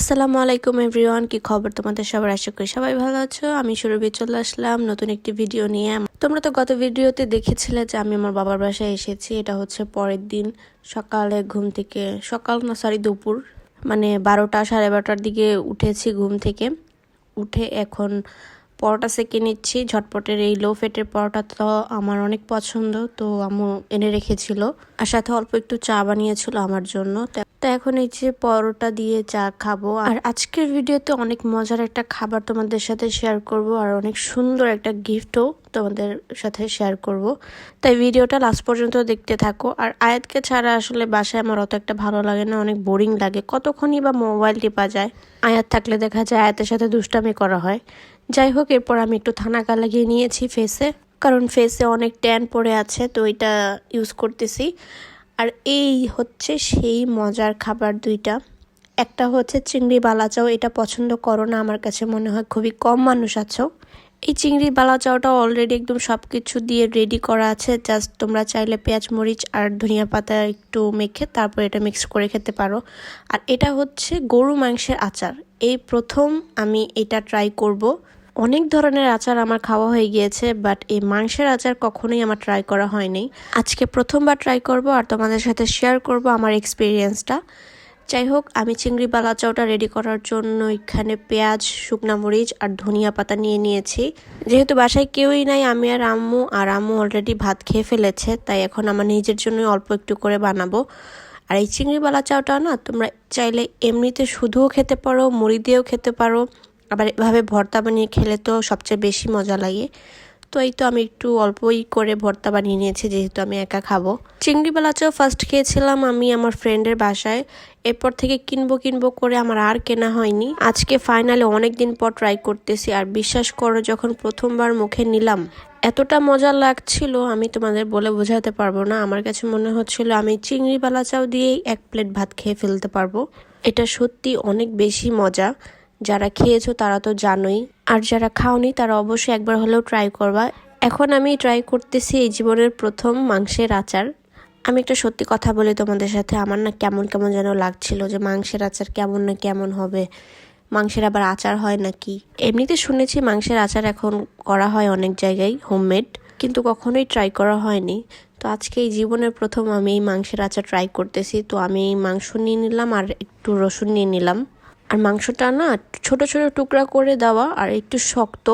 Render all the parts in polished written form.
আসসালামু আলাইকুম এভরিওয়ান, কি খবর তোমাদের সবার? আশা করি সবাই ভালো আছো। আমি সুরভি চলে আসলাম নতুন একটি ভিডিও নিয়ে। তোমরা তো গত ভিডিওতে দেখেছিলে যে আমি আমার বাবার বাসায় এসেছি। এটা হচ্ছে পরের দিন সকালে ঘুম থেকে, দুপুর মানে 12টা 12:30টার দিকে উঠেছি ঘুম থেকে। উঠে এখন পরোটা সেঁকে নিচ্ছি। ঝটপটের এই লো ফ্যাটের পরোটা তো আমার অনেক পছন্দ, তো আম্মু এনে রেখেছিল আর সাথে অল্প একটু চা বানিয়েছিল আমার জন্য। তো এখন এই যে পরোটা দিয়ে চা খাবো। আর আজকের ভিডিওতে অনেক মজার একটা খাবার তোমাদের সাথে শেয়ার করব আর অনেক সুন্দর একটা গিফটও তোমাদের সাথে শেয়ার করব। তাই ভিডিওটা লাস্ট পর্যন্ত দেখতে থাকো। আর আয়াতকে ছাড়া আসলে বাসায় আমার অত একটা ভালো লাগে না, অনেক বোরিং লাগে। কতক্ষণই বা মোবাইল টিপা যায়। আয়াত থাকলে দেখা যায় আয়াতের সাথে দুষ্টামি করা হয়। যাই হোক, এরপর আমি একটু থানাকা লাগিয়ে নিয়েছি ফেসে, কারণ ফেসে অনেক ট্যান পড়ে আছে, তো এটা ইউজ করতেছি। আর এই হচ্ছে সেই মজার খাবার দুইটা। একটা হচ্ছে চিংড়ি বালাচাও। এটা পছন্দ করো না, আমার কাছে মনে হয় খুবই কম মানুষ আছো। এই চিংড়ি বালাচাওটা অলরেডি একদম সব কিছু দিয়ে রেডি করা আছে। জাস্ট তোমরা চাইলে পেঁয়াজ মরিচ আর ধনিয়া পাতা একটু মেখে তারপর এটা মিক্স করে খেতে পারো। আর এটা হচ্ছে গরু মাংসের আচার। এই প্রথম আমি এটা ট্রাই করব। অনেক ধরনের আচার আমার খাওয়া হয়ে গিয়েছে, বাট এই মাংসের আচার কখনোই আমার ট্রাই করা হয়নি। আজকে প্রথমবার ট্রাই করব আর তোমাদের সাথে শেয়ার করব আমার এক্সপিরিয়েন্সটা। যাই হোক, আমি চিংড়ি বালাচাওটা রেডি করার জন্য এখানে পেঁয়াজ, শুকনা মরিচ আর ধনিয়া পাতা নিয়ে নিয়েছি। যেহেতু বাসায় কেউই নাই, আমি আর আম্মু অলরেডি ভাত খেয়ে ফেলেছে, তাই এখন আমার নিজের জন্য অল্প একটু করে বানাবো। আর এই চিংড়ি বালাচাওটা না, তোমরা চাইলে এমনিতে শুধুও খেতে পারো, মুড়ি দিয়েও খেতে পারো, আবার এভাবে ভর্তা বানিয়ে খেলে তো সবচেয়ে বেশি মজা লাগে। তো এই তো আমি একটু অল্পই করে ভর্তা বানিয়ে নিয়েছি, যেহেতু আমি একা খাবো। চিংড়ি বালাচাও ফার্স্ট খেয়েছিলাম আমি আমার ফ্রেন্ডের বাসায়। এরপর থেকে কিনবো করে আমার আর কেনা হয়নি। আজকে ফাইনালি অনেক দিন পর ট্রাই করতেছি। আর বিশ্বাস করো, যখন প্রথমবার মুখে নিলাম এতটা মজা লাগছিল, আমি তোমাদের বলে বোঝাতে পারবো না। আমার কাছে মনে হচ্ছিল আমি চিংড়ি বালাচাও দিয়েই 1 প্লেট ভাত খেয়ে ফেলতে পারবো। এটা সত্যি অনেক বেশি মজা। যারা খেয়েছো তারা তো জানোই, আর যারা খাওনি তারা অবশ্যই একবার হলেও ট্রাই করবা। এখন আমি ট্রাই করতেছি এই জীবনের প্রথম মাংসের আচার। আমি একটা সত্যি কথা বলি তোমাদের সাথে, আমার না কেমন যেন লাগছিল যে মাংসের আচার কেমন না কেমন হবে, মাংসের আবার আচার হয় নাকি। এমনিতে শুনেছি মাংসের আচার এখন করা হয় অনেক জায়গায় হোমমেড, কিন্তু কখনোই ট্রাই করা হয়নি। তো আজকে এই জীবনের প্রথম আমি এই মাংসের আচার ট্রাই করতেছি। তো আমি মাংস নিয়ে নিলাম আর একটু রসুন নিয়ে নিলাম। আর মাংসটা না ছোট ছোট টুকরা করে দেওয়া আর একটু শক্ত,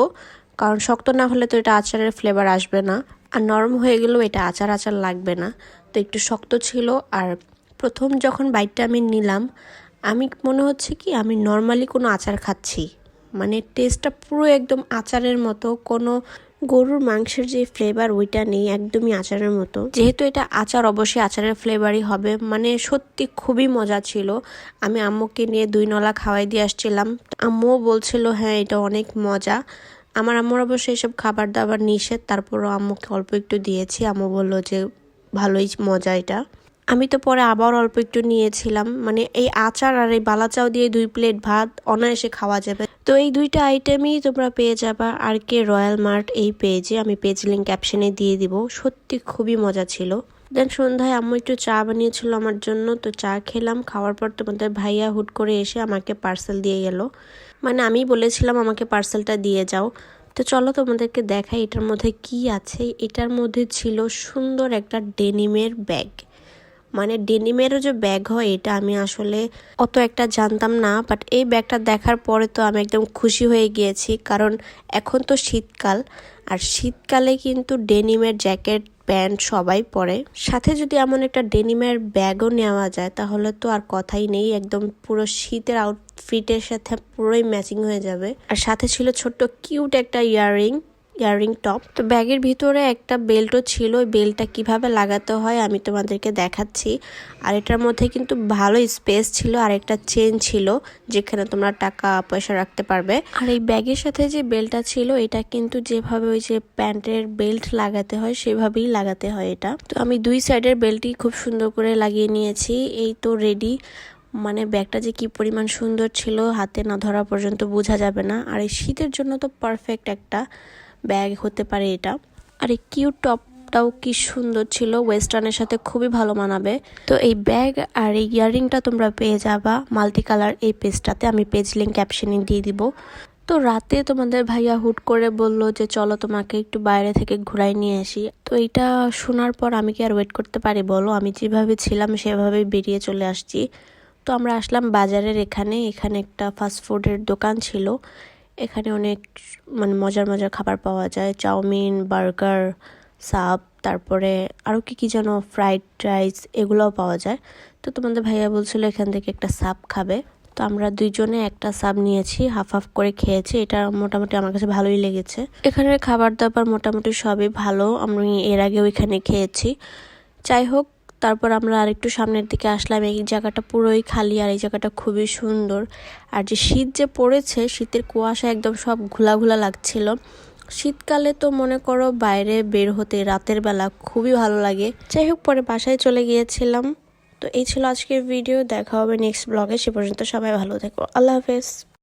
কারণ শক্ত না হলে তো এটা আচারের ফ্লেভার আসবে না, আর নরম হয়ে গেলেও এটা আচার লাগবে না। তো একটু শক্ত ছিল। আর প্রথম যখন বাইটটা আমি নিলাম, আমি মনে হচ্ছে কি আমি নর্মালি কোনো আচার খাচ্ছি। মানে টেস্টটা পুরো একদম আচারের মতো, কোনো গরুর মাংসের যে ফ্লেভার ওইটা নেই, একদমই আচারের মতো। যেহেতু এটা আচার, অবশ্যই আচারের ফ্লেভারই হবে। মানে সত্যি খুবই মজা ছিল। আমি আম্মুকে নিয়ে 2 নলা খাওয়াই দিয়ে আসছিলাম। আম্মুও বলছিল হ্যাঁ এটা অনেক মজা। আমার আম্মুর অবশ্যই এসব খাবার দাবার নিষেধ, তারপরও আম্মুকে অল্প একটু দিয়েছি। আম্মু বললো যে ভালোই মজা এটা। আমি তো পরে আবার অল্প একটু নিয়েছিলাম। মানে এই আচার আর এই বালাচাও দিয়ে 2 প্লেট ভাত অনায়াসে খাওয়া যাবে। তো এই 2টা আইটেমই তোমরা পেয়ে যাবা আর কে রয়্যাল মার্ট এই পেজে। আমি পেজ লিঙ্ক ক্যাপশনে দিয়ে দিব। সত্যি খুবই মজা ছিল। দেন সন্ধ্যায় আম্মু একটু চা বানিয়েছিল আমার জন্য, তো চা খেলাম। খাওয়ার পর তোমাদের ভাইয়া হুট করে এসে আমাকে পার্সেল দিয়ে গেল। মানে আমি বলেছিলাম আমাকে পার্সেলটা দিয়ে যাও। তো চলো তোমাদেরকে দেখাই এটার মধ্যে কি আছে। এটার মধ্যে ছিল সুন্দর একটা ডেনিমের ব্যাগ। মানে ডেনিমেরও যে ব্যাগ হয় এটা আমি আসলে অত একটা জানতাম না, বাট এই ব্যাগটা দেখার পরে তো আমি একদম খুশি হয়ে গিয়েছি। কারণ এখন তো শীতকাল, আর শীতকালে কিন্তু ডেনিমের জ্যাকেট প্যান্ট সবাই পরে। সাথে যদি এমন একটা ডেনিমের ব্যাগও নেওয়া যায় তাহলে তো আর কথাই নেই, একদম পুরো শীতের আউটফিটের সাথে পুরোই ম্যাচিং হয়ে যাবে। আর সাথে ছিল ছোট্ট কিউট একটা ইয়াররিং টপ। তো ব্যাগের ভিতরে একটা বেল্টও ছিল। ওই বেল্টটা কিভাবে লাগাতে হয় আমি তোমাদেরকে দেখাচ্ছি। আর এটার মধ্যে কিন্তু ভালো স্পেস ছিল, আর একটা চেন ছিল যেখানে তোমরা টাকা পয়সা রাখতে পারবে। আর এই ব্যাগের সাথে যে বেল্টটা ছিল এটা কিন্তু যেভাবে ওই যে প্যান্টের বেল্ট লাগাতে হয় সেভাবেই লাগাতে হয় এটা। তো আমি 2 সাইডের বেল্টই খুব সুন্দর করে লাগিয়ে নিয়েছি। এই তো রেডি। মানে ব্যাগটা যে কি পরিমাণ সুন্দর ছিল হাতে না ধরা পর্যন্ত বোঝা যাবে না। আর এই শীতের জন্য তো পারফেক্ট একটা ব্যাগ হতে পারে এটা। আর এই কিউট টপ সাপটাও কি সুন্দর ছিল, ওয়েস্টার্নের সাথে খুবই ভালো মানাবে। তো এই ব্যাগ আর এই ইয়াররিংটা তোমরা পেয়ে যাবা মাল্টি কালার এই পেজটাতে, আমি পেজ লিঙ্ক ক্যাপশনে দিয়ে দিব। তো রাতে তোমাদের ভাইয়া হুট করে বলল যে চলো তোমাকে একটু বাইরে থেকে ঘুরাই নিয়ে আসি। তো এইটা শোনার পর আমি কি আর ওয়েট করতে পারি বলো, আমি যেভাবে ছিলাম সেভাবেই বেরিয়ে চলে আসছি। তো আমরা আসলাম বাজারের এখানে একটা ফাস্ট ফুডের দোকান ছিল। এখানে অনেক মানে মজার মজার খাবার পাওয়া যায়, চাউমিন, বার্গার, সাপ, তারপরে আরও কি যেন ফ্রাইড রাইস, এগুলোও পাওয়া যায়। তো তোমাদের ভাইয়া বলছিল এখান থেকে একটা সাপ খাবে। তো আমরা দুইজনে একটা সাব নিয়েছি, হাফ হাফ করে খেয়েছি। এটা মোটামুটি আমার কাছে ভালোই লেগেছে। এখানের খাবার দাবার মোটামুটি সবই ভালো, আমি এর আগেও এখানে খেয়েছি। যাই হোক, তারপর আমরা আরেকটু সামনের দিকে আসলাম। এই জায়গাটা পুরোই খালি আর এই জায়গাটা খুবই সুন্দর। আর যে শীত যে পড়েছে, শীতের কুয়াশা একদম সব ঘোলা ঘোলা লাগছিল। শীতকালে তো মনে করো বাইরে বের হতে রাতের বেলা খুবই ভালো লাগে। যাই হোক, পরে বাসায় চলে গিয়েছিলাম। তো এই ছিল আজকের ভিডিও, দেখা হবে নেক্সট ব্লগে। সে পর্যন্ত সবাই ভালো থেকো, আল্লাহ হাফেজ।